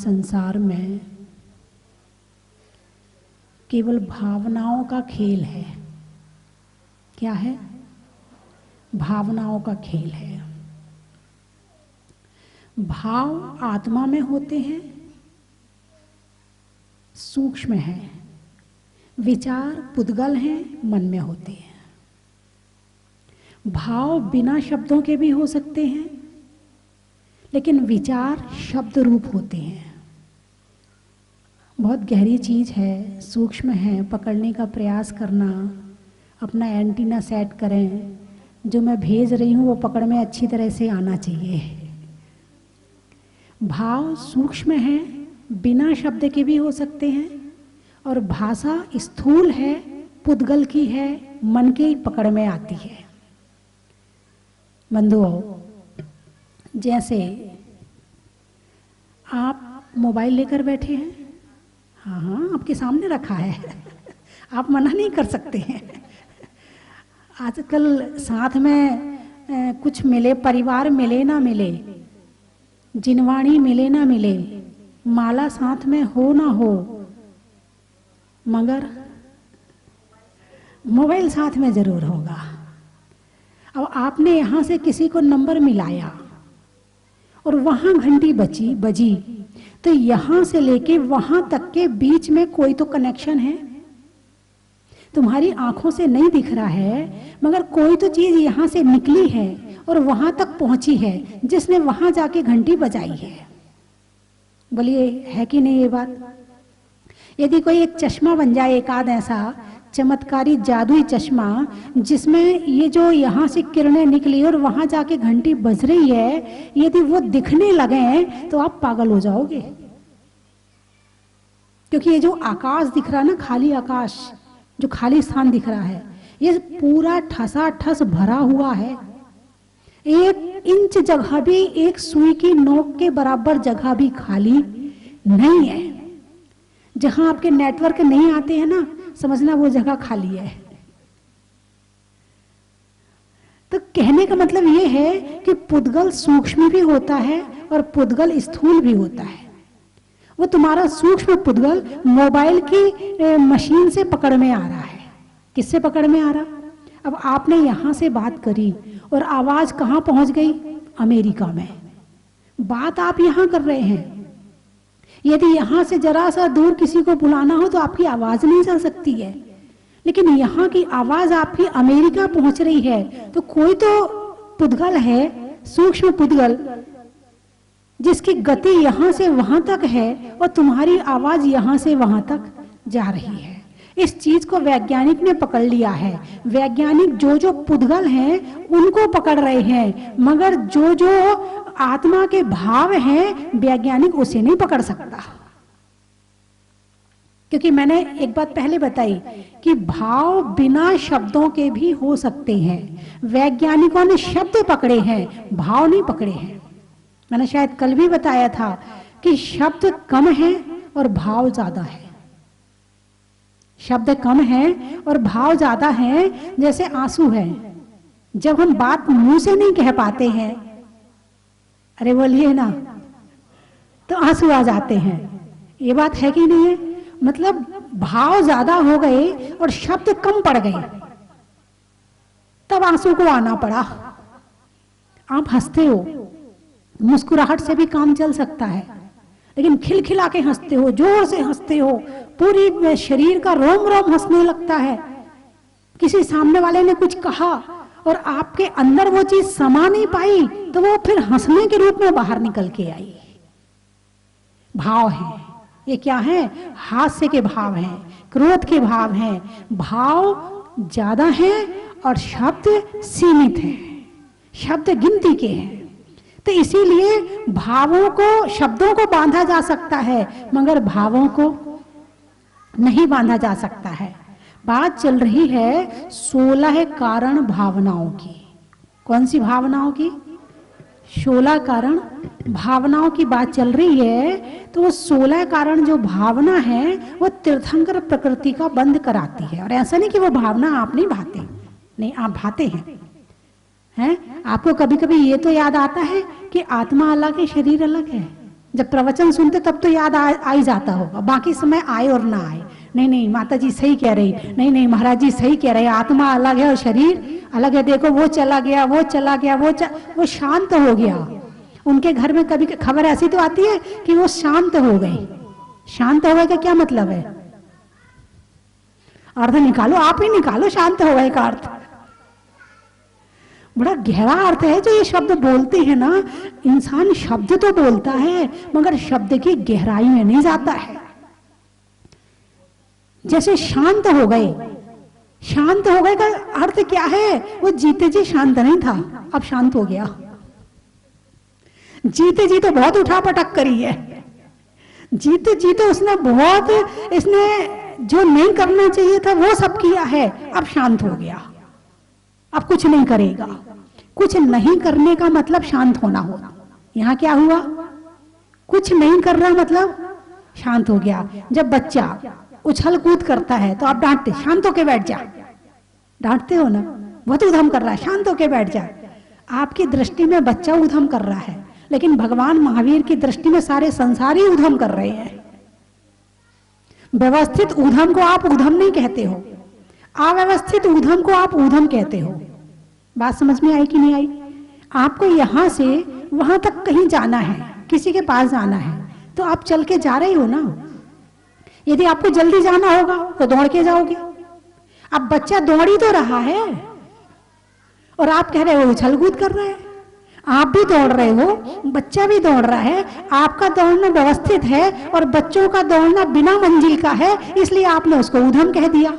संसार में केवल भावनाओं का खेल है। क्या है? भावनाओं का खेल है। भाव आत्मा में होते हैं, सूक्ष्म है। विचार पुद्गल हैं, मन में होते हैं। भाव बिना शब्दों के भी हो सकते हैं, लेकिन विचार शब्द रूप होते हैं। बहुत गहरी चीज है, सूक्ष्म है। पकड़ने का प्रयास करना, अपना एंटीना सेट करें। जो मैं भेज रही हूँ वो पकड़ में अच्छी तरह से आना चाहिए। भाव सूक्ष्म है, बिना शब्द के भी हो सकते हैं, और भाषा स्थूल है, पुद्गल की है, मन के पकड़ में आती है। बंधुओं, जैसे आप मोबाइल लेकर बैठे हैं, हाँ हाँ आपके सामने रखा है, आप मना नहीं कर सकते हैं। आजकल साथ में कुछ मिले, परिवार मिले ना मिले, जिनवाणी मिले ना मिले, माला साथ में हो ना हो, मगर मोबाइल साथ में जरूर होगा। अब आपने यहां से किसी को नंबर मिलाया और वहां घंटी बजी, तो यहां से लेके वहां तक के बीच में कोई तो कनेक्शन है। तुम्हारी आंखों से नहीं दिख रहा है, मगर कोई तो चीज यहां से निकली है और वहां तक पहुंची है, जिसने वहां जाके घंटी बजाई है। बोलिए है कि नहीं ये बात? यदि कोई एक चश्मा बन जाए, एक आध ऐसा चमत्कारी जादुई चश्मा, जिसमें ये जो यहाँ से किरणें निकली और वहां जाके घंटी बज रही है, यदि वो दिखने लगे तो आप पागल हो जाओगे। क्योंकि ये जो आकाश दिख रहा है ना, खाली आकाश, जो खाली स्थान दिख रहा है, ये पूरा ठसाठस भरा हुआ है। 1 इंच जगह भी, एक सुई की नोक के बराबर जगह भी खाली नहीं है। जहां आपके नेटवर्क नहीं आते हैं ना, समझना वो जगह खाली है। तो कहने का मतलब ये है कि पुद्गल सूक्ष्म भी होता है और पुद्गल स्थूल भी होता है। वो तुम्हारा सूक्ष्म पुद्गल मोबाइल की मशीन से पकड़ में आ रहा है। किससे पकड़ में आ रहा? अब आपने यहां से बात करी और आवाज कहां पहुंच गई? अमेरिका में। बात आप यहां कर रहे हैं। यदि यहां से जरा सा दूर किसी को बुलाना हो तो आपकी आवाज नहीं जा सकती है, लेकिन यहाँ की आवाज आपकी अमेरिका पहुंच रही है, तो कोई तो पुद्गल है, सूक्ष्म पुद्गल, जिसकी गति यहां से वहां तक है और तुम्हारी आवाज यहां से वहां तक जा रही है। इस चीज को वैज्ञानिक ने पकड़ लिया है। वैज्ञानिक जो जो पुद्गल हैं उनको पकड़ रहे हैं, मगर जो जो आत्मा के भाव हैं वैज्ञानिक उसे नहीं पकड़ सकता। क्योंकि मैंने एक बात पहले बताई कि भाव बिना शब्दों के भी हो सकते हैं। वैज्ञानिकों ने शब्द पकड़े हैं, भाव नहीं पकड़े हैं। मैंने शायद कल भी बताया था कि शब्द कम है और भाव ज्यादा है। शब्द कम है और भाव ज्यादा है। जैसे आंसू है, जब हम बात मुंह से नहीं कह पाते हैं, अरे बोलिए ना, तो आंसू आ जाते हैं। ये बात है कि नहीं है? मतलब भाव ज्यादा हो गए और शब्द कम पड़ गए, तब आंसू को आना पड़ा। आप हंसते हो, मुस्कुराहट से भी काम चल सकता है, लेकिन खिलखिला के हंसते हो, जोर से हंसते हो, पूरी शरीर का रोम रोम हंसने लगता है। किसी सामने वाले ने कुछ कहा और आपके अंदर वो चीज समा नहीं पाई, तो वो फिर हंसने के रूप में बाहर निकल के आई। भाव है ये। क्या है? हास्य के भाव हैं, क्रोध के भाव हैं। भाव ज्यादा हैं और शब्द सीमित हैं, शब्द गिनती के हैं। तो इसीलिए भावों को, शब्दों को बांधा जा सकता है, मगर भावों को नहीं बांधा जा सकता है। बात चल रही है 16 कारण भावनाओं की। कौन सी भावनाओं की? 16 कारण भावनाओं की बात चल रही है। तो वो 16 कारण जो भावना है वो तीर्थंकर प्रकृति का बंद कराती है। और ऐसा नहीं कि वो भावना आप नहीं भाते, नहीं आप भाते हैं। आपको कभी कभी ये तो याद आता है कि आत्मा अलग है, शरीर अलग है? जब प्रवचन सुनते तब तो याद आ ही जाता होगा, बाकी समय आए और ना आए। नहीं नहीं माता जी सही कह रही, नहीं नहीं महाराज जी सही कह रहे, आत्मा अलग है और शरीर अलग है। देखो वो चला गया, वो चला गया, वो शांत हो गया। उनके घर में कभी खबर ऐसी तो आती है कि वो शांत हो गए। शांत हो गए का क्या मतलब है? अर्थ निकालो, आप ही निकालो शांत हो गए का अर्थ। बड़ा गहरा अर्थ है जो ये शब्द बोलते हैं ना। इंसान शब्द तो बोलता है मगर शब्द की गहराई में नहीं जाता है। जैसे शांत हो गए, शांत हो गए का अर्थ क्या है? वो जीते जी शांत नहीं था, अब शांत हो गया। जीते जी तो बहुत उठा पटक करी है, जीते जी तो उसने बहुत, इसने जो नहीं करना चाहिए था वो सब किया है, अब शांत हो गया, अब कुछ नहीं करेगा। कुछ नहीं करने का मतलब शांत होना हो। यहां क्या हुआ? कुछ नहीं कर रहा मतलब शांत हो गया। जब बच्चा उछल कूद करता है तो आप डांटते, शांत होके बैठ जा, डांटते हो ना। बहुत उधम कर रहा है, शांत होके बैठ जा। आपकी दृष्टि में बच्चा उधम कर रहा है, लेकिन भगवान महावीर की दृष्टि में सारे संसार ही उधम कर रहे हैं। व्यवस्थित उधम को आप उधम नहीं कहते हो, अव्यवस्थित उधम को आप उधम कहते हो। बात समझ में आई कि नहीं आई? आपको यहां से वहां तक कहीं जाना है, किसी के पास जाना है, तो आप चल के जा रहे हो ना। यदि आपको जल्दी जाना होगा तो दौड़ के जाओगे। अब बच्चा दौड़ ही तो रहा है और आप कह रहे हो उछल कूद कर रहा है। आप भी दौड़ रहे हो, बच्चा भी दौड़ रहा है। आपका दौड़ना व्यवस्थित है और बच्चों का दौड़ना बिना मंजिल का है, इसलिए आपने उसको उधम कह दिया।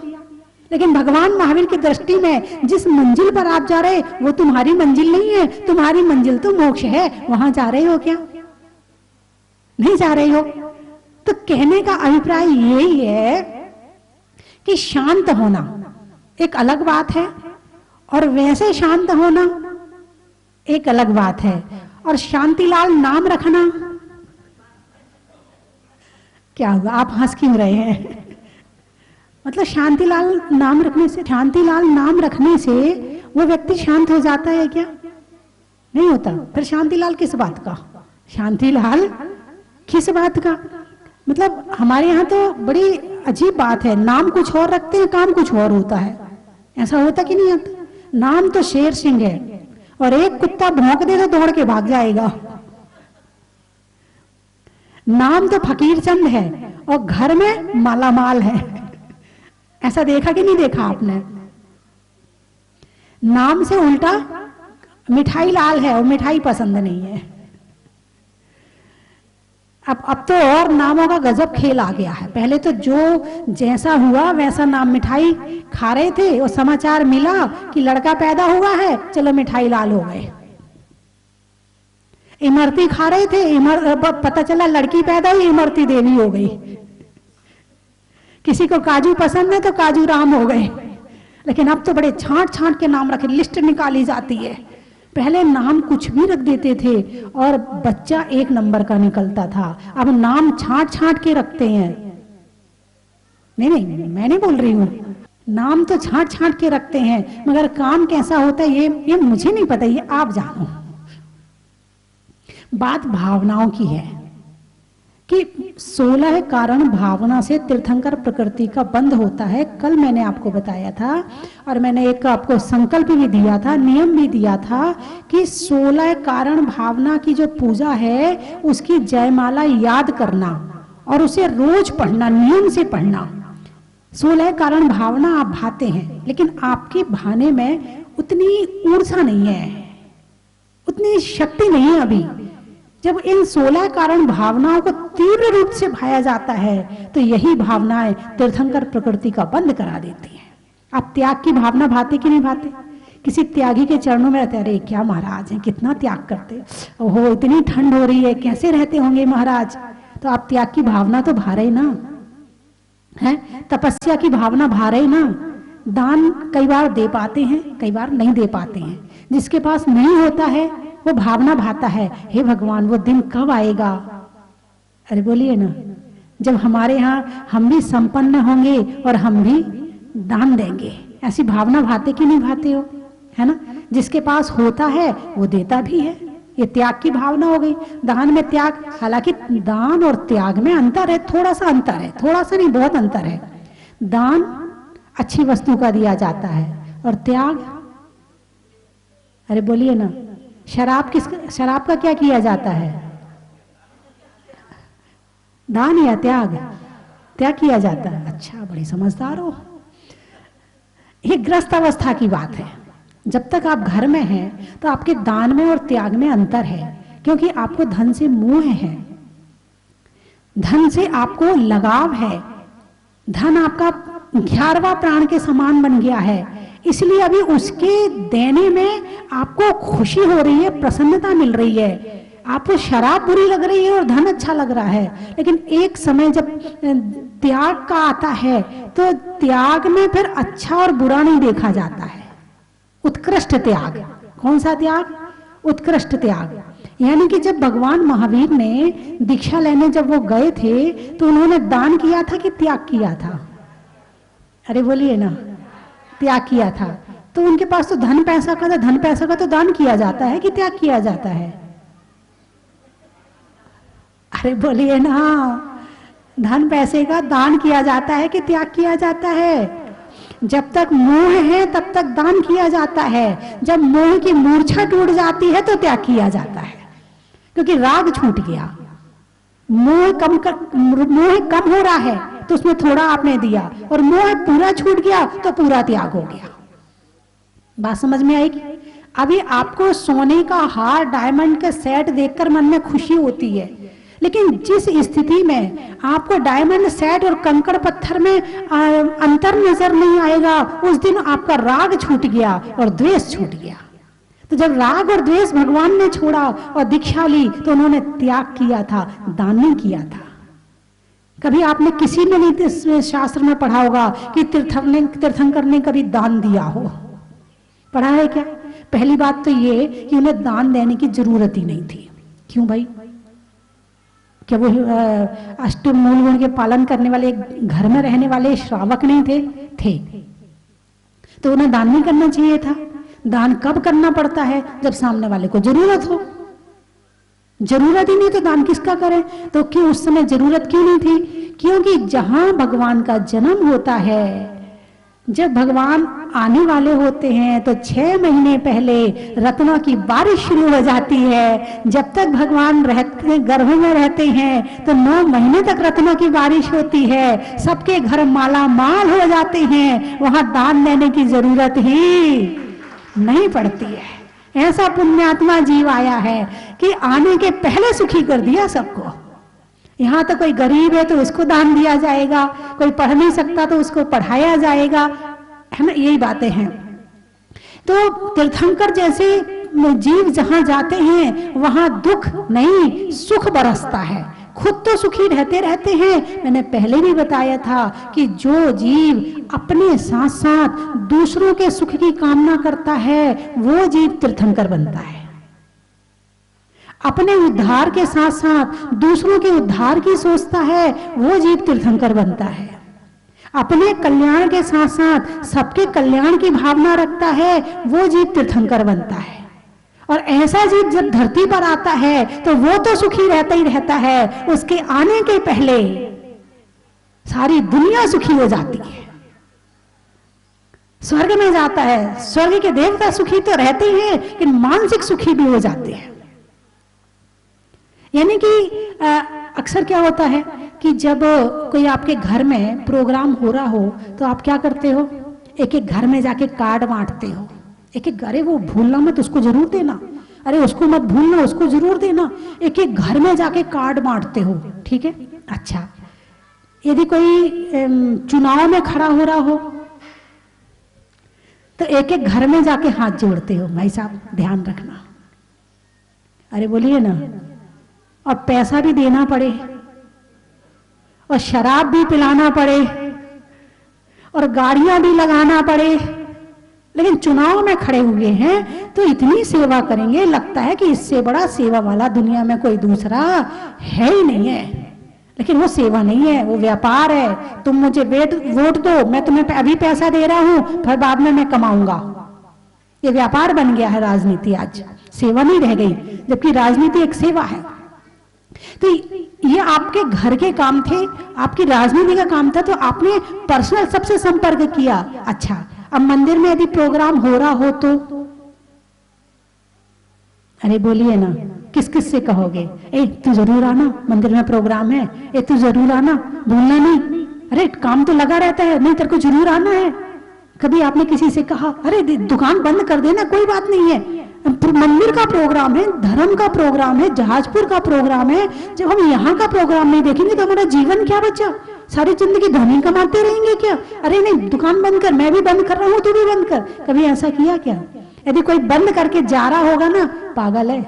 लेकिन भगवान महावीर की दृष्टि में जिस मंजिल पर आप जा रहे वो तुम्हारी मंजिल नहीं है, तुम्हारी मंजिल तो मोक्ष है। वहां जा रहे हो क्या? नहीं जा रहे हो। तो कहने का अभिप्राय यही है कि शांत होना एक अलग बात है और वैसे शांत होना एक अलग बात है। और शांतिलाल नाम रखना, क्या हुआ? आप हंस क्यों रहे हैं? मतलब शांतिलाल नाम रखने से, शांतिलाल नाम रखने से वो व्यक्ति शांत हो जाता है क्या? नहीं होता। फिर शांतिलाल किस बात का? शांतिलाल किस बात का? मतलब हमारे यहाँ तो बड़ी अजीब बात है, नाम कुछ और रखते हैं, काम कुछ और होता है। ऐसा होता कि नहीं होता? नाम तो शेर सिंह है और एक कुत्ता भौंक दे तो दौड़ के भाग जाएगा। नाम तो फकीर चंद है और घर में मालामाल है। ऐसा देखा कि नहीं देखा आपने? नाम से उल्टा मिठाई लाल है और मिठाई पसंद नहीं है। अब तो और नामों का गजब खेल आ गया है। पहले तो जो जैसा हुआ वैसा नाम, मिठाई खा रहे थे और समाचार मिला कि लड़का पैदा हुआ है, चलो मिठाई लाल हो गए। इमरती खा रहे थे, पता चला लड़की पैदा हुई, इमरती देवी हो गई। किसी को काजू पसंद है तो काजू राम हो गए। लेकिन अब तो बड़े छांट छांट के नाम रखे, लिस्ट निकाली जाती है। पहले नाम कुछ भी रख देते थे और बच्चा एक नंबर का निकलता था। अब नाम छांट छांट के रखते हैं। नहीं नहीं मैं नहीं बोल रही हूं, नाम तो छांट छांट के रखते हैं, मगर काम कैसा होता है ये मुझे नहीं पता, ये आप जानो। बात भावनाओं की है कि 16 कारण भावना से तीर्थंकर प्रकृति का बंध होता है। कल मैंने आपको बताया था और मैंने एक आपको संकल्प भी दिया था, नियम भी दिया था कि 16 कारण भावना की जो पूजा है उसकी जयमाला याद करना और उसे रोज पढ़ना, नियम से पढ़ना। 16 कारण भावना आप भाते हैं, लेकिन आपके भाने में उतनी ऊर्जा नहीं है, उतनी शक्ति नहीं है अभी। जब इन 16 कारण भावनाओं को तीव्र रूप से भाया जाता है तो यही भावनाएं तीर्थंकर प्रकृति का बंद करा देती हैं। आप त्याग की भावना भाते कि नहीं भाते? किसी त्यागी के चरणों में रहते, अरे क्या महाराज हैं, कितना त्याग करते, ओहो इतनी ठंड हो रही है, कैसे रहते होंगे महाराज। तो आप त्याग की भावना तो भा रहे ना है, तपस्या की भावना भा रहे ना। दान कई बार दे पाते हैं, कई बार नहीं दे पाते हैं। जिसके पास नहीं होता है वो भावना भाता है, हे भगवान वो दिन कब आएगा। अरे बोलिए ना, जब हमारे यहाँ हम भी संपन्न होंगे और हम भी दान देंगे, ऐसी भावना भाते कि नहीं भाते हो, है ना। जिसके पास होता है वो देता भी है, ये त्याग की भावना हो गई। दान में त्याग, हालांकि दान और त्याग में अंतर है, थोड़ा सा अंतर है, थोड़ा सा नहीं बहुत अंतर है। दान अच्छी वस्तु का दिया जाता है और त्याग, अरे बोलिए ना, शराब का क्या किया जाता है? दान या त्याग? त्याग किया जाता है। अच्छा, बड़े समझदार हो। ये ग्रस्त अवस्था की बात है। जब तक आप घर में हैं तो आपके दान में और त्याग में अंतर है, क्योंकि आपको धन से मोह है, धन से आपको लगाव है, धन आपका 11वां प्राण के समान बन गया है, इसलिए अभी उसके देने में आपको खुशी हो रही है, प्रसन्नता मिल रही है। आपको शराब बुरी लग रही है और धन अच्छा लग रहा है, लेकिन एक समय जब त्याग का आता है तो त्याग में फिर अच्छा और बुरा नहीं देखा जाता है। उत्कृष्ट त्याग। कौन सा त्याग? उत्कृष्ट त्याग। यानी कि जब भगवान महावीर ने दीक्षा लेने जब वो गए थे तो उन्होंने दान किया था कि त्याग किया था? अरे बोलिए ना, त्याग किया था। तो उनके पास तो धन पैसा का था, धन पैसा का तो दान किया जाता है कि त्याग किया जाता है? अरे बोलिए ना, धन पैसे का दान किया जाता है कि त्याग किया जाता है? जब तक मोह है तब तक दान किया जाता है, जब मोह की मूर्छा टूट जाती है तो त्याग किया जाता है, क्योंकि राग छूट गया, मोह कम हो रहा है तो उसमें थोड़ा आपने दिया, और मोह पूरा छूट गया तो पूरा त्याग हो गया। बात समझ में आएगी? अभी आपको सोने का हार, डायमंड का सेट देखकर मन में खुशी होती है, लेकिन जिस स्थिति में आपको डायमंड सेट और कंकड़ पत्थर में अंतर नजर नहीं आएगा, उस दिन आपका राग छूट गया और द्वेष छूट गया। तो जब राग और द्वेष भगवान ने छोड़ा और दीक्षा ली तो उन्होंने त्याग किया था, दान नहीं किया था। कभी आपने किसी ने नहीं शास्त्र में पढ़ा होगा कि तीर्थंकर ने कभी दान दिया हो? पढ़ा है क्या? पहली बात तो ये कि उन्हें दान देने की जरूरत ही नहीं थी। क्यों भाई? क्या वो अष्टमूल गुण के पालन करने वाले, घर में रहने वाले श्रावक नहीं थे? तो उन्हें दान नहीं करना चाहिए था। दान कब करना पड़ता है? जब सामने वाले को जरूरत हो। जरूरत ही नहीं तो दान किसका करें? तो क्यों उस समय जरूरत क्यों नहीं थी? क्योंकि जहां भगवान का जन्म होता है, जब भगवान आने वाले होते हैं तो 6 महीने पहले रत्नों की बारिश शुरू हो जाती है। जब तक भगवान गर्भ में रहते हैं तो 9 महीने तक रत्नों की बारिश होती है, सबके घर माला माल हो जाते हैं, वहां दान देने की जरूरत ही नहीं पड़ती है। ऐसा पुण्यात्मा जीव आया है कि आने के पहले सुखी कर दिया सबको। यहाँ तो कोई गरीब है तो उसको दान दिया जाएगा, कोई पढ़ नहीं सकता तो उसको पढ़ाया जाएगा, है ना? यही बातें हैं। तो तीर्थंकर जैसे जीव जहां जाते हैं वहां दुख नहीं, सुख बरसता है। खुद तो सुखी रहते हैं। मैंने पहले भी बताया था कि जो जीव अपने साथ साथ दूसरों के सुख की कामना करता है वो जीव तीर्थंकर बनता है। अपने उद्धार के साथ साथ दूसरों के उद्धार की सोचता है वो जीव तीर्थंकर बनता है। अपने कल्याण के साथ साथ सबके कल्याण की भावना रखता है वो जीव तीर्थंकर बनता है। और ऐसा जीव जब धरती पर आता है तो वो तो सुखी रहता ही रहता है, उसके आने के पहले सारी दुनिया सुखी हो जाती है। स्वर्ग में जाता है, स्वर्ग के देवता सुखी तो रहते ही हैं लेकिन मानसिक सुखी भी हो जाते हैं। यानी कि अक्सर क्या होता है कि जब कोई आपके घर में प्रोग्राम हो रहा हो तो आप क्या करते हो? एक एक घर में जाके कार्ड बांटते हो। एक एक, अरे वो भूलना मत, उसको जरूर देना, अरे उसको मत भूलना, उसको जरूर देना। एक एक घर में जाके कार्ड बांटते हो, ठीक है? अच्छा, यदि कोई चुनाव में खड़ा हो रहा हो तो एक एक घर में जाके हाथ जोड़ते हो, भाई साहब ध्यान रखना, अरे बोलिए ना। और पैसा भी देना पड़े और शराब भी पिलाना पड़े और गाड़ियां भी लगाना पड़े, लेकिन चुनाव में खड़े हुए हैं तो इतनी सेवा करेंगे, लगता है कि इससे बड़ा सेवा वाला दुनिया में कोई दूसरा है ही नहीं है। लेकिन वो सेवा नहीं है, वो व्यापार है। तुम मुझे वोट दो, मैं तुम्हें अभी पैसा दे रहा हूं, फिर बाद में मैं कमाऊंगा। ये व्यापार बन गया है राजनीति, आज सेवा नहीं रह गई, जबकि राजनीति एक सेवा है। तो ये आपके घर के काम थे, आपकी राजनीति का काम था, तो आपने पर्सनल सबसे संपर्क किया। अच्छा, अब मंदिर में यदि प्रोग्राम हो रहा हो तो अरे बोलिए ना, किस किस से कहोगे, ए तू जरूर आना, मंदिर में प्रोग्राम है, ए तू जरूर आना, भूलना नहीं, अरे काम तो लगा रहता है, नहीं तेरे को जरूर आना है। कभी आपने किसी से कहा अरे दुकान बंद कर देना, कोई बात नहीं है, मंदिर का प्रोग्राम है, धर्म का प्रोग्राम है, जहाजपुर का प्रोग्राम है, जब हम यहाँ का प्रोग्राम नहीं देखेंगे तो हमारा जीवन क्या बचा, सारी जिंदगी धनी कमाते रहेंगे क्या? अरे नहीं, दुकान बंद कर, मैं भी बंद कर रहा हूँ, तू भी बंद कर। कभी ऐसा किया क्या? यदि कोई बंद करके जा रहा होगा ना, पागल है,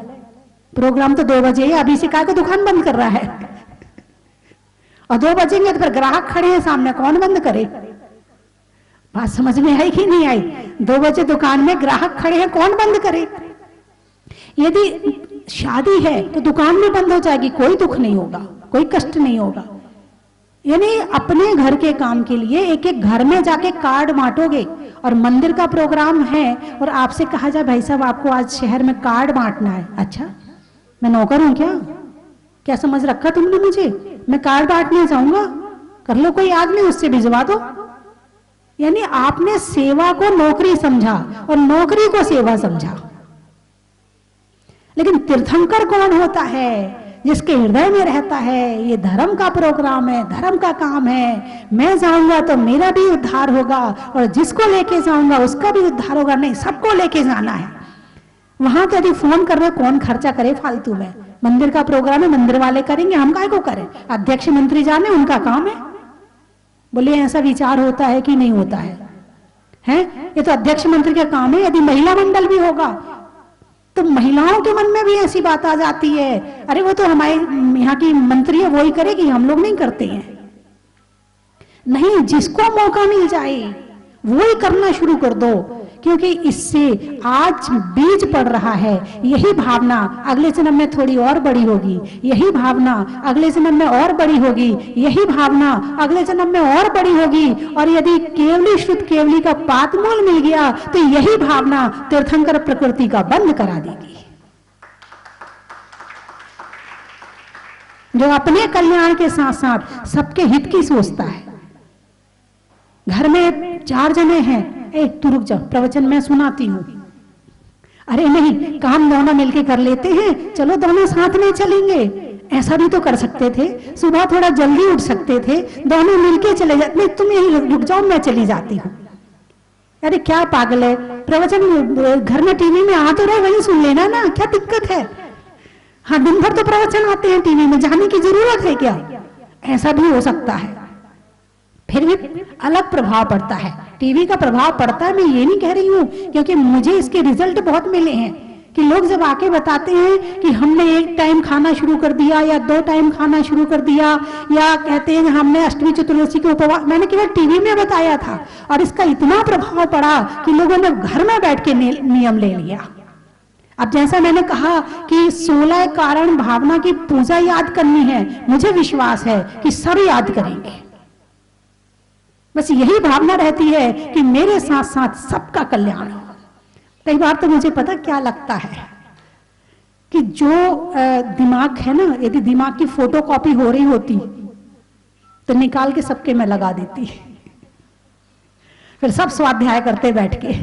प्रोग्राम तो 2 बजे है, अभी से काय को दुकान बंद कर रहा है, और 2 बजेंगे तो फिर ग्राहक खड़े हैं सामने, कौन बंद करे? बात समझ में आई कि नहीं आई? 2 बजे दुकान में ग्राहक खड़े हैं, कौन बंद करे? यदि शादी है तो दुकान भी बंद हो जाएगी, कोई दुख नहीं होगा, कोई कष्ट नहीं होगा। यानी अपने घर के काम के लिए एक एक घर में जाके कार्ड बांटोगे, और मंदिर का प्रोग्राम है और आपसे कहा जाए भाई साहब आपको आज शहर में कार्ड बांटना है, अच्छा मैं नौकर हूं क्या? क्या समझ रखा तुमने मुझे? मैं कार्ड बांटने जाऊंगा? कर लो कोई आदमी, उससे भिजवा दो। यानी आपने सेवा को नौकरी समझा और नौकरी को सेवा समझा। लेकिन तीर्थंकर कौन होता है? जिसके हृदय में रहता है ये धर्म का प्रोग्राम है, धर्म का काम है, मैं जाऊंगा तो मेरा भी उद्धार होगा, और जिसको लेके जाऊंगा उसका भी उद्धार होगा। नहीं, सबको लेके जाना है। वहां तो यदि फोन कर रहे, कौन खर्चा करे फालतू में? मंदिर का प्रोग्राम है, मंदिर वाले करेंगे, हम काहे को करें? अध्यक्ष मंत्री जाने, उनका काम है। बोलिए ऐसा विचार होता है कि नहीं होता है? ये तो अध्यक्ष मंत्री का काम है। यदि महिला मंडल भी होगा तो महिलाओं के मन में भी ऐसी बात आ जाती है, अरे वो तो हमारे यहाँ की मंत्री है, वो ही करेगी, हम लोग नहीं करते हैं। नहीं, जिसको मौका मिल जाए वो ही करना शुरू कर दो, क्योंकि इससे आज बीज पड़ रहा है। यही भावना अगले जन्म में थोड़ी और बड़ी होगी, यही भावना अगले जन्म में और बड़ी होगी, यही भावना अगले जन्म में और बड़ी होगी। और यदि केवली शुद्ध केवली का पातमूल मिल गया तो यही भावना तीर्थंकर प्रकृति का बंद करा देगी। जो अपने कल्याण के साथ साथ सबके हित की सोचता है। घर में 4 जने हैं, तू रुक जा, प्रवचन मैं सुनाती हूँ। अरे नहीं, काम दोनों मिलके कर लेते हैं, चलो दोनों साथ में चलेंगे। ऐसा भी तो कर सकते थे, सुबह थोड़ा जल्दी उठ सकते थे, दोनों मिलके चले जाते। नहीं, तुम यही रुक जाओ, मैं चली जाती हूँ। अरे क्या पागल है, प्रवचन घर में टीवी में आ तो रहे, वही सुन लेना ना, क्या दिक्कत है? हाँ, दिन भर तो प्रवचन आते हैं टीवी में, जाने की जरूरत है क्या? ऐसा भी हो सकता है। फिर भी अलग प्रभाव पड़ता है, टीवी का प्रभाव पड़ता है। मैं ये नहीं कह रही हूँ, क्योंकि मुझे इसके रिजल्ट बहुत मिले हैं कि लोग जब आके बताते हैं कि हमने 1 टाइम खाना शुरू कर दिया या 2 टाइम खाना शुरू कर दिया, या कहते हैं हमने अष्टमी चतुर्दशी के उपवास, मैंने केवल टीवी में बताया था और इसका इतना प्रभाव पड़ा कि लोगों ने घर में बैठ के नियम ले लिया। अब जैसा मैंने कहा कि 16 कारण भावना की पूजा याद करनी है, मुझे विश्वास है कि सब याद करेंगे। बस यही भावना रहती है कि मेरे साथ साथ सबका कल्याण हो। कई बार तो मुझे पता क्या लगता है कि जो दिमाग है ना, यदि दिमाग की फोटोकॉपी हो रही होती तो निकाल के सबके में लगा देती, फिर सब स्वाध्याय करते बैठ के,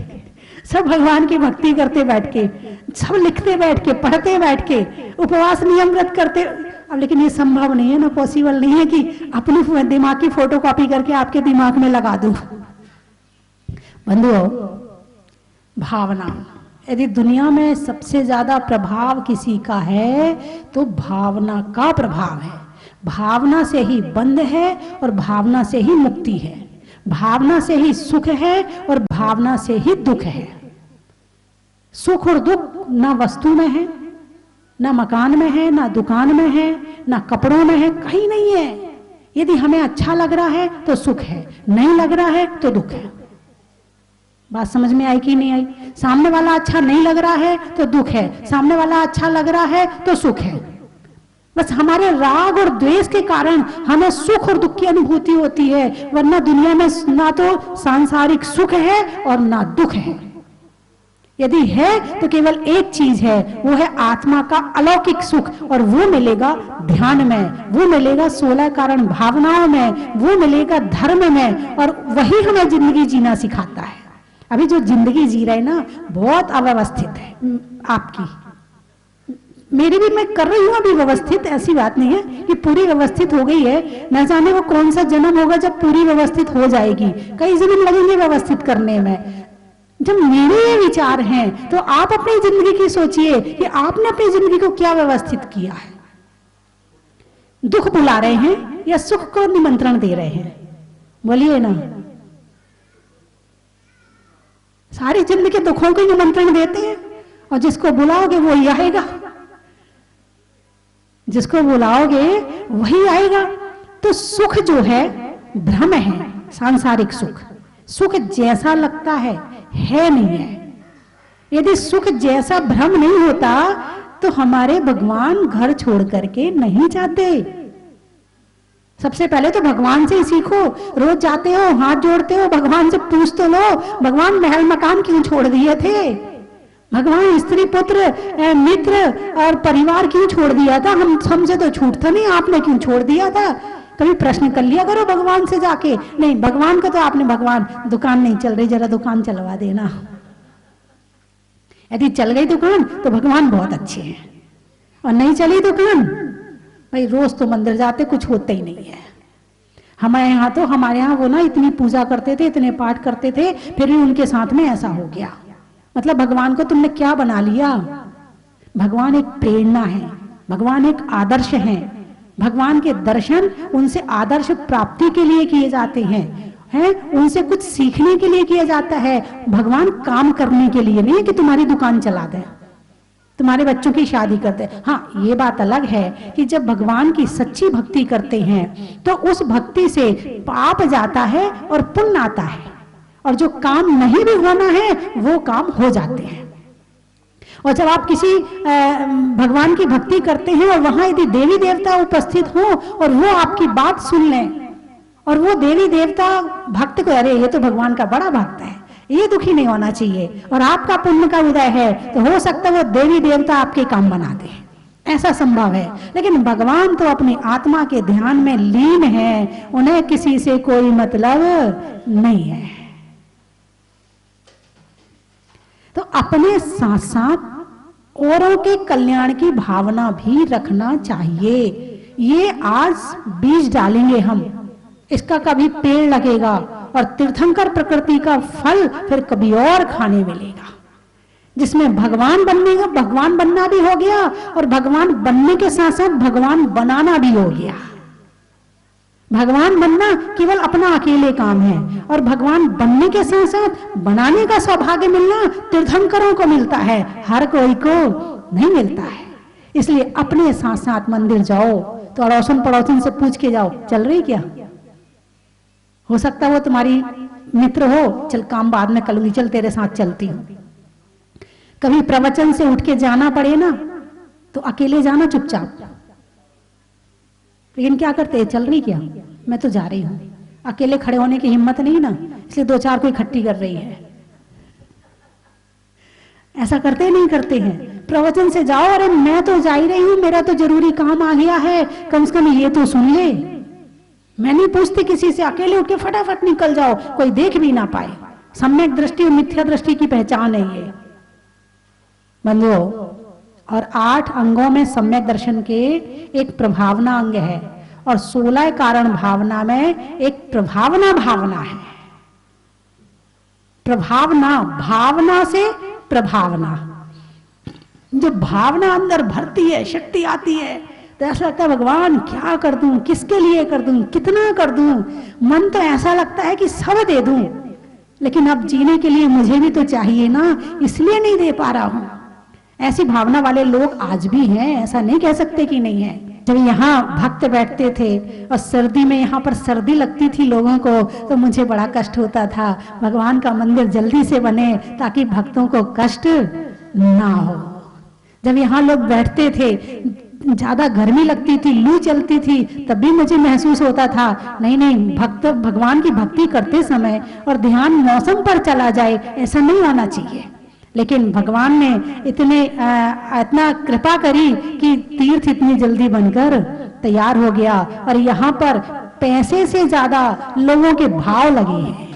सब भगवान की भक्ति करते बैठ के, सब लिखते बैठ के, पढ़ते बैठ के, उपवास नियम व्रत करते। अब लेकिन ये संभव नहीं है ना, पॉसिबल नहीं है कि अपनी दिमाग की फोटोकॉपी करके आपके दिमाग में लगा दूं। बंधुओं, भावना, यदि दुनिया में सबसे ज्यादा प्रभाव किसी का है तो भावना का प्रभाव है। भावना से ही बंध है और भावना से ही मुक्ति है, भावना से ही सुख है और भावना से ही दुख है। सुख और दुख ना वस्तु में है, ना मकान में है, ना दुकान में है, ना कपड़ों में है, कहीं नहीं है। यदि हमें अच्छा लग रहा है तो सुख है, नहीं लग रहा है तो दुख है। बात समझ में आई कि नहीं आई? सामने वाला अच्छा नहीं लग रहा है तो दुख है, सामने वाला अच्छा लग रहा है तो सुख है। बस हमारे राग और द्वेष के कारण हमें सुख और दुख की अनुभूति होती है, वरना दुनिया में ना तो सांसारिक सुख है और ना दुख है। यदि है तो केवल एक चीज है, वो है आत्मा का अलौकिक सुख, और वो मिलेगा ध्यान में, वो मिलेगा 16 कारण भावनाओं में, वो मिलेगा धर्म में, और वही हमें जिंदगी जीना सिखाता है। अभी जो जिंदगी जी रहे ना बहुत अव्यवस्थित है आपकी, मेरी भी मैं कर रही हूं अभी व्यवस्थित, ऐसी बात नहीं है कि पूरी व्यवस्थित हो गई है। न जाने वो कौन सा जन्म होगा जब पूरी व्यवस्थित हो जाएगी, कई जन्म लगेंगे व्यवस्थित करने में। जब मेरे ये विचार हैं तो आप अपनी जिंदगी की सोचिए कि आपने अपनी जिंदगी को क्या व्यवस्थित किया है। दुख बुला रहे हैं या सुख को निमंत्रण दे रहे हैं? बोलिए ना। सारी जिंदगी दुखों को निमंत्रण देते हैं, और जिसको बुलाओगे वही आएगा, जिसको बुलाओगे वही आएगा। तो सुख जो है भ्रम है, सांसारिक सुख। सुख जैसा लगता है नहीं है। यदि सुख जैसा भ्रम नहीं होता तो हमारे भगवान घर छोड़ करके नहीं जाते। सबसे पहले तो भगवान से ही सीखो। रोज जाते हो, हाथ जोड़ते हो, भगवान से पूछ तो लो, भगवान महल मकान क्यों छोड़ दिए थे? भगवान स्त्री पुत्र मित्र और परिवार क्यों छोड़ दिया था? हमसे तो छूटता नहीं, आपने क्यों छोड़ दिया था? कभी प्रश्न कर लिया करो भगवान से जाके। नहीं, भगवान का तो आपने, भगवान दुकान नहीं चल रही, जरा दुकान चलवा देना। यदि चल गई दुकान तो भगवान बहुत अच्छे हैं, और नहीं चली दुकान, भाई रोज तो मंदिर जाते, कुछ होता ही नहीं है। हमारे यहाँ वो ना इतनी पूजा करते थे, इतने पाठ करते थे, फिर भी उनके साथ में ऐसा हो गया। मतलब भगवान को तुमने क्या बना लिया? भगवान एक प्रेरणा है, भगवान एक आदर्श है। भगवान के दर्शन उनसे आदर्श प्राप्ति के लिए किए जाते हैं, उनसे कुछ सीखने के लिए किया जाता है। भगवान काम करने के लिए नहीं कि तुम्हारी दुकान चला दे, तुम्हारे बच्चों की शादी कर दे। हाँ, ये बात अलग है कि जब भगवान की सच्ची भक्ति करते हैं तो उस भक्ति से पाप जाता है और पुण्य आता है, और जो काम नहीं भी होना है वो काम हो जाते हैं। और जब आप किसी भगवान की भक्ति करते हैं और वहां यदि देवी देवता उपस्थित हो और वो आपकी बात सुन लें, और वो देवी देवता भक्त को, अरे ये तो भगवान का बड़ा भक्त है, ये दुखी नहीं होना चाहिए, और आपका पुण्य का उदय है, तो हो सकता है वो देवी देवता आपके काम बना दे, ऐसा संभव है। लेकिन भगवान तो अपनी आत्मा के ध्यान में लीन है, उन्हें किसी से कोई मतलब नहीं है। तो अपने साथ साथ औरों के कल्याण की भावना भी रखना चाहिए। ये आज बीज डालेंगे हम, इसका कभी पेड़ लगेगा, और तीर्थंकर प्रकृति का फल फिर कभी और खाने मिलेगा, जिसमें भगवान बनना भी हो गया, और भगवान बनने के साथ साथ भगवान बनाना भी हो गया। भगवान बनना केवल अपना अकेले काम है, और भगवान बनने के साथ साथ बनाने का सौभाग्य मिलना तीर्थंकरों को मिलता है, हर कोई को नहीं मिलता है। इसलिए अपने साथ साथ मंदिर जाओ तो अड़ोसन पड़ोसन से पूछ के जाओ, चल रही क्या? हो सकता है वो तुम्हारी मित्र हो, चल काम बाद में करूंगी, चल तेरे साथ चलती हूं। कभी प्रवचन से उठ के जाना पड़े ना तो अकेले जाना चुपचाप, लेकिन क्या करते हैं, चल रही क्या? मैं तो जा रही हूं। अकेले खड़े होने की हिम्मत नहीं ना, इसलिए दो चार को इकट्ठी कर रही है। ऐसा करते नहीं करते हैं? प्रवचन से जाओ, अरे मैं तो जा ही रही हूं, मेरा तो जरूरी काम आ गया है, कम से कम ये तो सुन ले। मैं नहीं पूछती किसी से, अकेले उठ के फटाफट निकल जाओ, कोई देख भी ना पाए। सम्यक दृष्टि और मिथ्या दृष्टि की पहचान है ये बंधुओं। और 8 अंगों में सम्यक दर्शन के एक प्रभावना अंग है, और 16 कारण भावना में एक प्रभावना भावना है। प्रभावना, भावना से प्रभावना। जब भावना अंदर भरती है, शक्ति आती है, तो ऐसा लगता है भगवान क्या कर दूं, किसके लिए कर दूं, कितना कर दूं। मन तो ऐसा लगता है कि सब दे दूं, लेकिन अब जीने के लिए मुझे भी तो चाहिए ना, इसलिए नहीं दे पा रहा हूं। ऐसी भावना वाले लोग आज भी हैं, ऐसा नहीं कह सकते कि नहीं है। जब यहाँ भक्त बैठते थे और सर्दी में यहाँ पर सर्दी लगती थी लोगों को, तो मुझे बड़ा कष्ट होता था, भगवान का मंदिर जल्दी से बने ताकि भक्तों को कष्ट ना हो। जब यहाँ लोग बैठते थे, ज्यादा गर्मी लगती थी, लू चलती थी, तब भी मुझे महसूस होता था नहीं भगवान की भक्ति करते समय और ध्यान मौसम पर चला जाए, ऐसा नहीं होना चाहिए। लेकिन भगवान ने इतना कृपा करी कि तीर्थ इतनी जल्दी बनकर तैयार हो गया। और यहाँ पर पैसे से ज्यादा लोगों के भाव लगे हैं।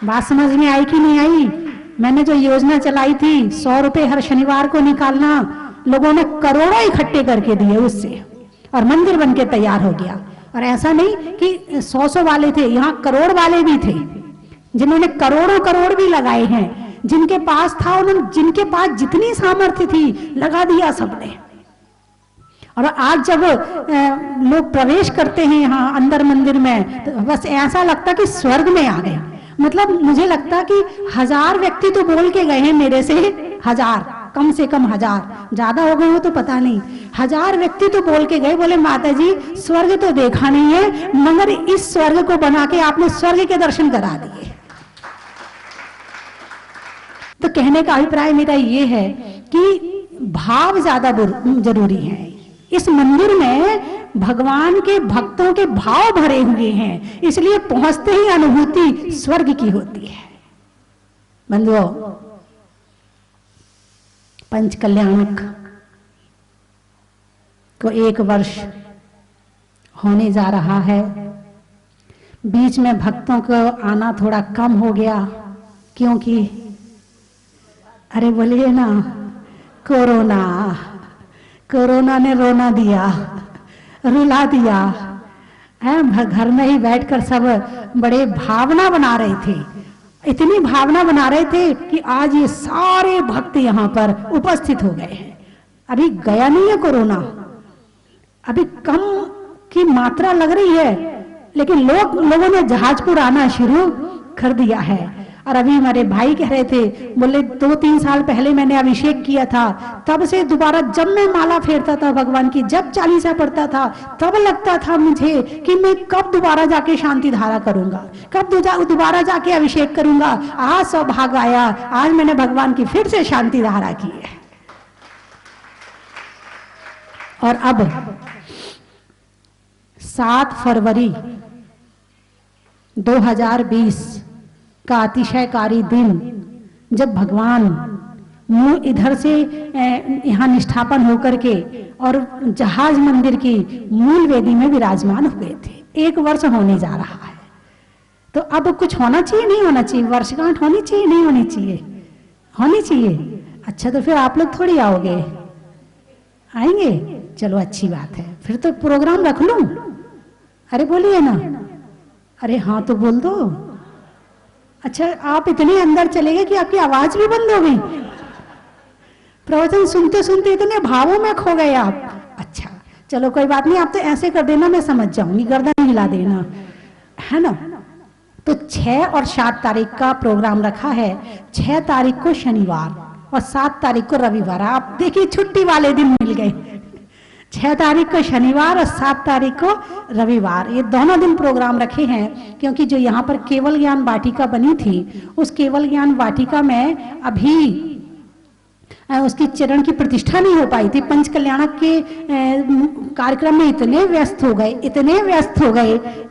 बात समझ में आई कि नहीं आई? मैंने जो योजना चलाई थी 100 रुपए हर शनिवार को निकालना, लोगों ने करोड़ों इकट्ठे करके दिए उससे, और मंदिर बनके तैयार हो गया। और ऐसा नहीं कि 100 वाले थे, यहाँ करोड़ वाले भी थे जिन्होंने करोड़ों करोड़ भी लगाए हैं। जिनके पास था, उन्होंने, जिनके पास जितनी सामर्थ्य थी लगा दिया सबने। और आज जब लोग प्रवेश करते हैं यहाँ अंदर मंदिर में, तो बस ऐसा लगता कि स्वर्ग में आ गए। मतलब मुझे लगता कि 1000 व्यक्ति तो बोल के गए हैं मेरे से, 1000 कम से कम 1000, ज्यादा हो गए हो तो पता नहीं, 1000 व्यक्ति तो बोल के गए, बोले माता जी स्वर्ग तो देखा नहीं है, मगर इस स्वर्ग को बना के आपने स्वर्ग के दर्शन करा दिए। तो कहने का अभिप्राय मेरा ये है कि भाव ज्यादा जरूरी है। इस मंदिर में भगवान के भक्तों के भाव भरे हुए हैं, इसलिए पहुंचते ही अनुभूति स्वर्ग की होती है। बंधुओं, पंच कल्याणक को 1 वर्ष होने जा रहा है। बीच में भक्तों को आना थोड़ा कम हो गया, क्योंकि अरे बोलिए ना, कोरोना ने रोना दिया, रुला दिया है। घर में ही बैठकर सब बड़े भावना बना रहे थे, इतनी भावना बना रहे थे कि आज ये सारे भक्त यहाँ पर उपस्थित हो गए हैं। अभी गया नहीं है कोरोना, अभी कम की मात्रा लग रही है, लेकिन लोगों ने जहाजपुर आना शुरू कर दिया है। और अभी हमारे भाई कह रहे थे, बोले 2-3 साल पहले मैंने अभिषेक किया था, तब से दोबारा जब मैं माला फेरता था भगवान की, जब चालीसा पढ़ता था, तब लगता था मुझे कि मैं कब दोबारा जाके शांति धारा करूंगा, कब दोबारा जाके अभिषेक करूंगा। आज सौभाग्य आया, आज मैंने भगवान की फिर से शांति धारा की है। और अब 7 फरवरी 2020 का अतिशयकारी दिन, जब भगवान मुंह इधर से यहाँ निष्ठापन होकर के और जहाज मंदिर की मूल वेदी में विराजमान हुए थे। 1 वर्ष होने जा रहा है। तो अब कुछ होना चाहिए, नहीं होना चाहिए? वर्षगांठ होनी चाहिए, नहीं होनी चाहिए? होनी चाहिए। अच्छा, तो फिर आप लोग थोड़ी आओगे, आएंगे? चलो अच्छी बात है, फिर तो प्रोग्राम रख लूं। अरे बोलिए ना, अरे हाँ तो बोल दो। अच्छा, आप इतने अंदर चले गए कि आपकी आवाज भी बंद हो गई। प्रवचन सुनते सुनते इतने भावों में खो गए आप। अच्छा चलो कोई बात नहीं, आप तो ऐसे कर देना, मैं समझ जाऊंगी, गर्दन हिला देना, है ना। तो 6 और 7 तारीख का प्रोग्राम रखा है। 6 तारीख को शनिवार और 7 तारीख को रविवार। आप देखिए छुट्टी वाले दिन मिल गए। 6 तारीख को शनिवार और 7 तारीख को रविवार, ये दोनों दिन प्रोग्राम रखे हैं। क्योंकि जो यहाँ पर केवल ज्ञान वाटिका बनी थी, उस केवल ज्ञान वाटिका में अभी उसकी चरण की प्रतिष्ठा नहीं हो पाई थी। पंच कल्याणक के कार्यक्रम में इतने व्यस्त हो गए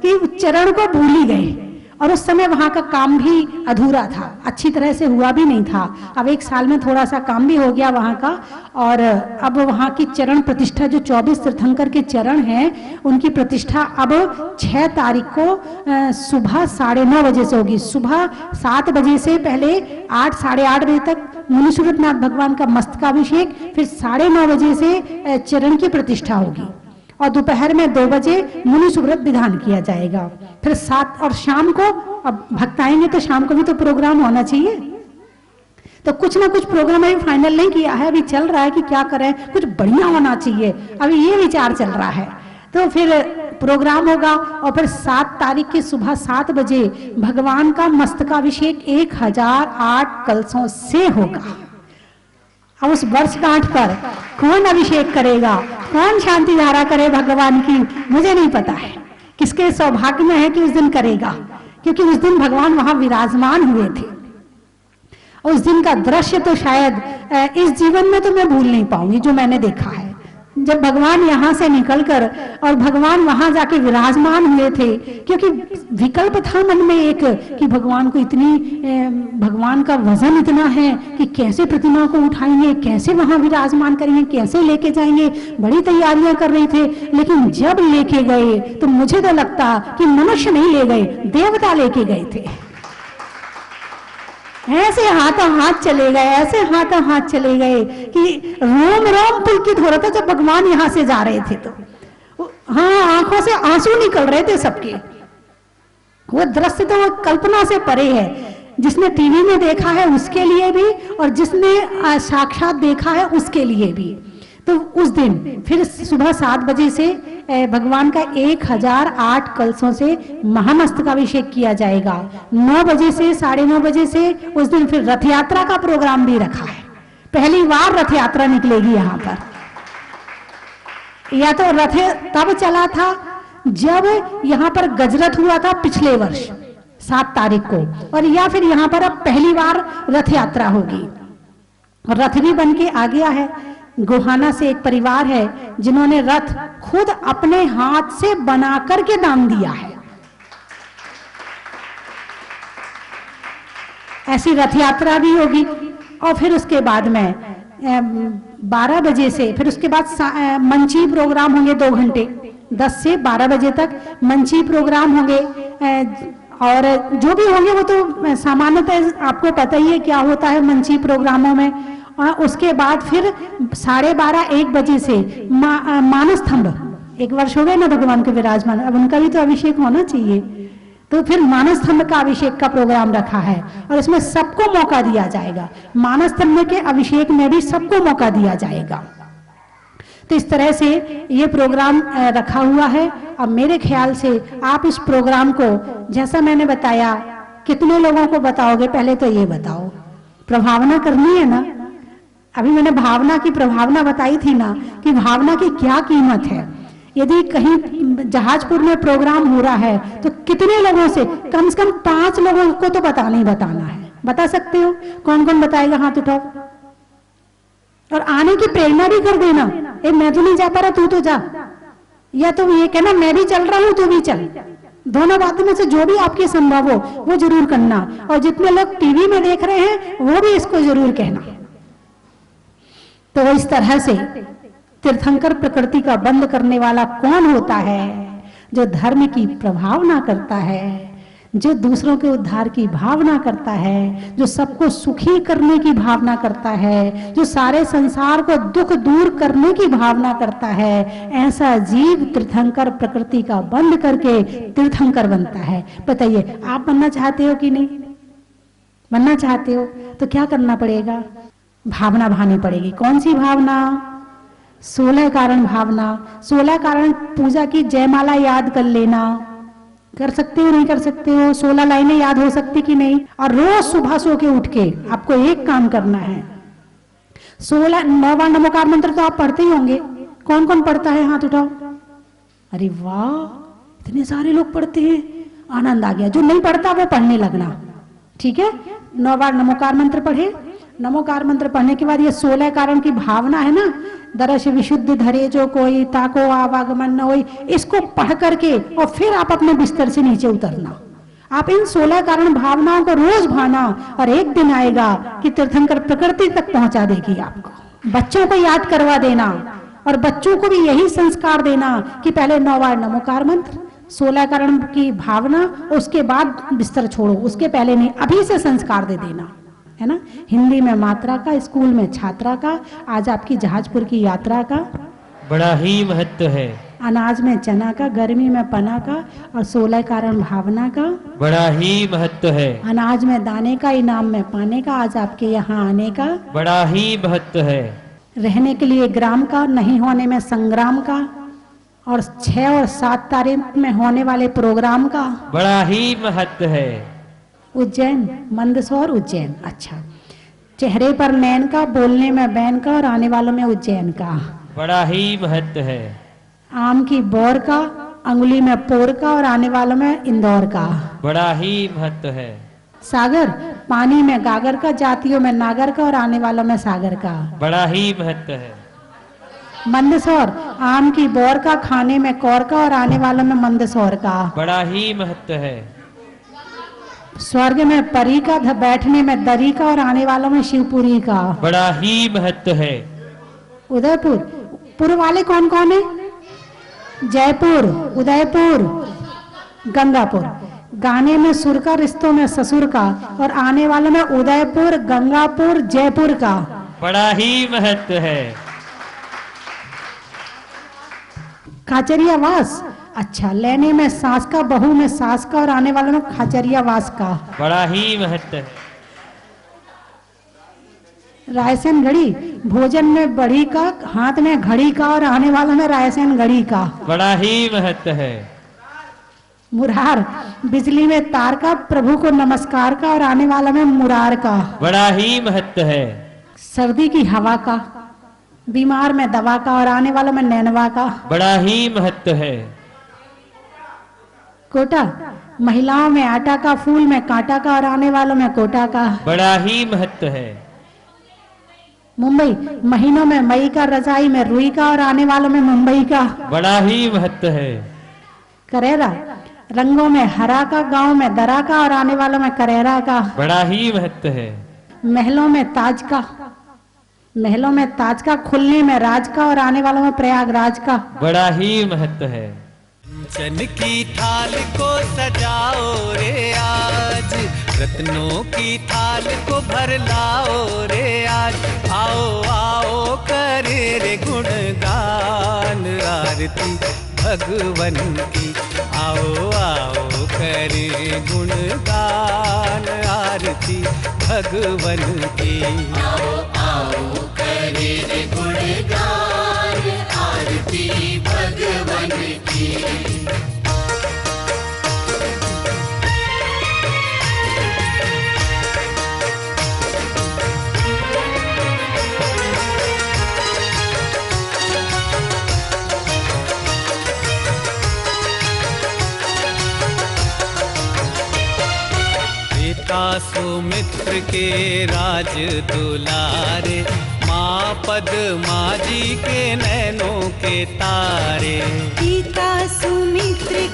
कि चरण को भूल ही गए। और उस समय वहां का काम भी अधूरा था, अच्छी तरह से हुआ भी नहीं था। अब 1 साल में थोड़ा सा काम भी हो गया वहां का। और अब वहां की चरण प्रतिष्ठा, जो 24 तीर्थंकर के चरण हैं, उनकी प्रतिष्ठा अब 6 तारीख को सुबह 9:30 बजे से होगी। सुबह 7 बजे से पहले 8, 8:30 बजे तक मुनि सूरतनाथ भगवान का मस्तकाभिषेक, फिर 9:30 बजे से चरण की प्रतिष्ठा होगी, और दोपहर में 2 बजे मुनि सुव्रत विधान किया जाएगा। फिर 7 और शाम को, अब भक्त आएंगे तो शाम को भी तो प्रोग्राम होना चाहिए। तो कुछ ना कुछ प्रोग्राम अभी फाइनल नहीं किया है, अभी चल रहा है कि क्या करें, कुछ बढ़िया होना चाहिए, अभी ये विचार चल रहा है। तो फिर प्रोग्राम होगा और फिर 7 तारीख की सुबह 7 बजे भगवान का मस्तकाभिषेक 1008 कलशों से होगा। अब उस वर्षगांठ पर कौन अभिषेक करेगा, कौन शांति धारा करे भगवान की, मुझे नहीं पता है। किसके सौभाग्य में है कि उस दिन करेगा, क्योंकि उस दिन भगवान वहां विराजमान हुए थे। उस दिन का दृश्य तो शायद इस जीवन में तो मैं भूल नहीं पाऊंगी, जो मैंने देखा है। जब भगवान यहाँ से निकलकर और भगवान वहां जाके विराजमान हुए थे, क्योंकि विकल्प था मन में एक कि भगवान को भगवान का वजन इतना है कि कैसे प्रतिमा को उठाएंगे, कैसे वहां विराजमान करेंगे, कैसे लेके जाएंगे, बड़ी तैयारियां कर रहे थे। लेकिन जब लेके गए तो मुझे तो लगता कि मनुष्य नहीं ले गए, देवता लेके गए थे। ऐसे हाथों हाथ चले गए, ऐसे हाथों हाथ चले गए कि रोम रोम पुलकित हो रहा था जब भगवान यहां से जा रहे थे। तो हाँ, आंखों से आंसू निकल रहे थे सबके। वो दृश्य तो वो कल्पना से परे है। जिसने टीवी में देखा है उसके लिए भी, और जिसने साक्षात देखा है उसके लिए भी। तो उस दिन फिर सुबह 7 बजे से भगवान का 1008 कलशों से महामस्तकाभिषेक किया जाएगा। 9 बजे से 9:30 बजे से उस दिन फिर रथ यात्रा का प्रोग्राम भी रखा है। पहली बार रथ यात्रा निकलेगी यहाँ पर। या तो रथ तब चला था जब यहाँ पर गजरथ हुआ था पिछले वर्ष 7 तारीख को, और या फिर यहाँ पर अब पहली बार रथ यात्रा होगी। और रथ भी बन के आ गया है। गोहाना से एक परिवार है जिन्होंने रथ खुद अपने हाथ से बना करके दान दिया है। ऐसी रथ यात्रा भी होगी। और फिर उसके बाद में 12 बजे से फिर उसके बाद मंची प्रोग्राम होंगे 2 घंटे, 10 से 12 बजे तक मंची प्रोग्राम होंगे। और जो भी होंगे वो तो सामान्यतः आपको पता ही है क्या होता है मंची प्रोग्रामों में। और उसके बाद फिर 12:30-1 बजे से मानस स्तंभ, 1 वर्ष हो गए ना भगवान के विराजमान, अब उनका भी तो अभिषेक होना चाहिए। तो फिर मानस स्तंभ का अभिषेक का प्रोग्राम रखा है और इसमें सबको मौका दिया जाएगा। मानस स्तंभ के अभिषेक में भी सबको मौका दिया जाएगा। तो इस तरह से ये प्रोग्राम रखा हुआ है। अब मेरे ख्याल से आप इस प्रोग्राम को, जैसा मैंने बताया, कितने लोगों को बताओगे? पहले तो ये बताओ, प्रभावना करनी है ना। अभी मैंने भावना की प्रभावना बताई थी ना, कि भावना की क्या कीमत है। यदि कहीं जहाजपुर में प्रोग्राम हो रहा है तो कितने लोगों से कम 5 लोगों को तो बताना ही बताना है। बता सकते हो? कौन कौन बताएगा? हाथ उठाओ। और आने की प्रेरणा भी कर देना। मैं तो नहीं जा पा रहा, तू तो जा। या तो ये कहना मैं भी चल रहा हूं, तू भी चल। दोनों बातों में से जो भी आपके संभव हो वो जरूर करना। और जितने लोग टीवी में देख रहे हैं वो भी इसको जरूर कहना। तो इस तरह से तीर्थंकर प्रकृति का बंद करने वाला कौन होता है? जो धर्म की प्रभावना करता है, जो दूसरों के उद्धार की भावना करता है, जो सबको सुखी करने की भावना करता है, जो सारे संसार को दुख दूर करने की भावना करता है। ऐसा जीव तीर्थंकर प्रकृति का बंद करके तीर्थंकर बनता है। बताइए, आप बनना चाहते हो कि नहीं? बनना चाहते हो तो क्या करना पड़ेगा? भावना भानी पड़ेगी। कौन सी भावना? 16 कारण भावना। 16 कारण पूजा की जयमाला याद कर लेना। कर सकते हो? नहीं कर सकते हो? 16 लाइनें याद हो सकती कि नहीं? और रोज सुबह सो के उठ के आपको एक काम करना है। 16 9 बार नमोकार मंत्र तो आप पढ़ते ही होंगे। कौन कौन पढ़ता है? हाथ उठाओ। अरे वाह, इतने सारे लोग पढ़ते हैं, आनंद आ गया। जो नहीं पढ़ता वो पढ़ने लगना, ठीक है? 9 बार नमोकार मंत्र पढ़े। नमोकार मंत्र पढ़ने के बाद ये 16 कारण की भावना है ना, दर्श विशुद्ध धरे जो कोई ताको आवागमन न होई, इसको पढ़ करके और फिर आप अपने बिस्तर से नीचे उतरना। आप इन 16 कारण भावनाओं को रोज भाना, और एक दिन आएगा कि तीर्थंकर प्रकृति तक पहुंचा देगी आपको। बच्चों को याद करवा देना और बच्चों को भी यही संस्कार देना कि पहले 9 बार नमोकार मंत्र, 16 कारण की भावना, उसके बाद बिस्तर छोड़ो। उसके पहले नहीं, अभी से संस्कार दे देना, है ना? हिंदी में मात्रा का, स्कूल में छात्रा का, आज आपकी जहाजपुर की यात्रा का बड़ा ही महत्व है। अनाज में चना का, गर्मी में पना का, और 16 कारण भावना का बड़ा ही महत्व है। अनाज में दाने का, इनाम में पाने का, आज आपके यहाँ आने का बड़ा ही महत्व है। रहने के लिए ग्राम का, नहीं होने में संग्राम का, और 6 और 7 तारीख में होने वाले प्रोग्राम का बड़ा ही महत्व है। उज्जैन, मंदसौर, उज्जैन। अच्छा, चेहरे पर नैन का, बोलने में बैन का, और आने वालों में उज्जैन का बड़ा ही महत्व है। आम की बोर का, अंगुली में पोर का, और आने वालों में इंदौर का बड़ा ही महत्व है। सागर, पानी में गागर का, जातियों में नागर का, और आने वालों में सागर का बड़ा ही महत्व है। मंदसौर, आम की बौर का, खाने में कौर का और आने वालों में मंदसौर का। बड़ा ही महत्व है। स्वर्ग में परी का, बैठने में दरी का और आने वालों में शिवपुरी का। बड़ा ही महत्व है। उदयपुर, पूर्व वाले कौन कौन है? जयपुर, उदयपुर, गंगापुर। गाने में सुर का, रिश्तों में ससुर का और आने वालों में उदयपुर, गंगापुर, जयपुर का। बड़ा ही महत्व है। खाचरियावास, अच्छा, लेने में सास का, बहू में सास का और आने वालों में खाचरियावास का। बड़ा ही महत्व है। रायसेन घड़ी, भोजन में बड़ी का, हाथ में घड़ी का और आने वालों में रायसेन घड़ी का। बड़ा ही महत्व है। मुरार, बिजली में तार का, प्रभु को नमस्कार का और आने वाला में मुरार का। बड़ा ही महत्व है। सर्दी की हवा का, बीमार में दवा का और आने वालों में नैनवा का। बड़ा ही महत्व है। कोटा, महिलाओं में आटा का, फूल में कांटा का और आने वालों में कोटा का। बड़ा ही महत्व है। मुंबई, महीनों में मई का, रजाई में रुई का और आने वालों में मुंबई का। बड़ा ही महत्व है। करेरा, रंगों में हरा का, गांव में दरा का और आने वालों में करेरा का। बड़ा ही महत्व है। महलों में ताज का, महलों में ताज का, खुलने में राज का और आने वालों में प्रयागराज का। बड़ा ही महत्व है। चन की थाल को सजाओ रे आज, रत्नों की थाल को भर लाओ रे आज। आओ आओ करे रे गुणगान आरती भगवन की। आओ आओ करे गुणगान आरती भगवन की। आओ आओ करे रे गुणगान आरती भगवन की। सुमित्र के राज दुलारे, माँ पद्मा जी के नैनों के तारे। पिता सुमित्र